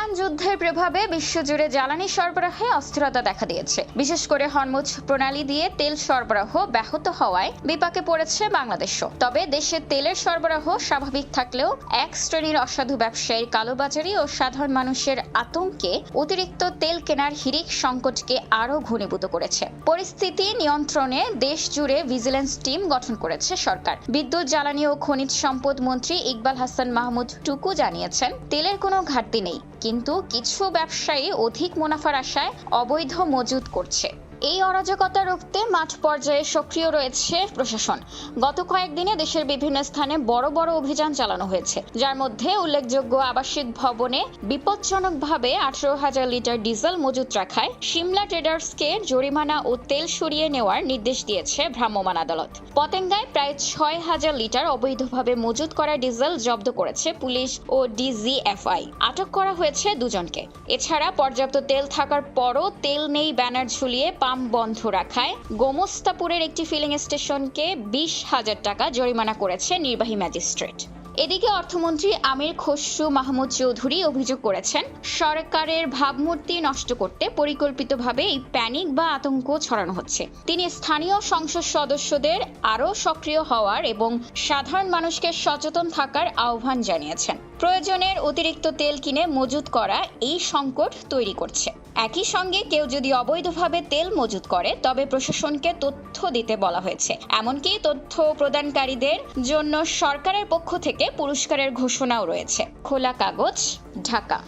Ukraine যুদ্ধের প্রভাবে বিশ্বজুড়ে জ্বালানি সরবরাহে অস্থিরতা দেখা দিয়েছে। বিশেষ করে হরমুজ প্রণালী দিয়ে তেল সরবরাহ ব্যাহত হওয়ায় বিপাকে পড়েছে বাংলাদেশও। তবে দেশের তেলের সরবরাহ স্বাভাবিক থাকলেও এক শ্রেণীর অসাধু ব্যবসায়ীর কালোবাজারি ও সাধারণ মানুষের আতঙ্কে অতিরিক্ত তেল কেনার হিড়িক সংকটকে আরও ঘনীভূত করেছে। পরিস্থিতি নিয়ন্ত্রণে দেশ জুড়ে ভিজিলেন্স টিম গঠন করেছে সরকার। বিদ্যুৎ, জ্বালানি ও খনিজ সম্পদ মন্ত্রী ইকবাল হাসান মাহমুদ টুকু জানিয়েছেন, তেলের কোনো ঘাটতি নেই, কিন্তু কিছু ব্যবসায়ী অধিক মুনাফার আশায় অবৈধ মজুত করছে। এই অরাজকতা রুখতে মাঠ পর্যায়ে সক্রিয় রয়েছে প্রশাসন। গত কয়েকদিনে দেশের বিভিন্ন স্থানে বড় বড় অভিযান চালানো হয়েছে, যার মধ্যে উল্লেখযোগ্য আবাসিক ভবনে বিপজ্জনকভাবে 18,000 লিটার ডিজেল মজুত রাখায় সিমলা ট্রেডার্সকে জরিমানা ও তেল সরিয়ে নেওয়ার নির্দেশ দিয়েছে ভ্রাম্যমাণ আদালত। পতেঙ্গায় প্রায় 6,000 লিটার অবৈধভাবে মজুত করা ডিজেল জব্দ করেছে পুলিশ ও ডিজিএফআই। আটক করা হয়েছে দুজনকে। এছাড়া পর্যাপ্ত তেল থাকার পরও তেল নেই ব্যানার ঝুলিয়ে পাম্প বন্ধ রাখায় গোমস্তাপুরের একটি ফিলিং স্টেশনকে 20,000 টাকা জরিমানা করেছে নির্বাহী ম্যাজিস্ট্রেট। এদিকে অর্থমন্ত্রী আমির খসরু মাহমুদ চৌধুরী অভিযোগ করেছেন, সরকারের ভাবমূর্তি নষ্ট করতে পরিকল্পিতভাবে এই প্যানিক বা আতঙ্ক ছড়ানো হচ্ছে। তিনি স্থানীয় সংসদ সদস্যদের আরও সক্রিয় হওয়ার এবং সাধারণ মানুষকে সচেতন থাকার আহ্বান জানিয়েছেন। প্রয়োজনের অতিরিক্ত তেল কিনে মজুত করা এই সংকট তৈরি করছে। একই সঙ্গে কেউ যদি অবৈধভাবে তেল মজুত করে তবে প্রশাসনকে তথ্য দিতে বলা হয়েছে। এমনকি তথ্য প্রদানকারীদের জন্য সরকারের পক্ষ থেকে পুরস্কারের ঘোষণাও রয়েছে। খোলা কাগজ, ঢাকা।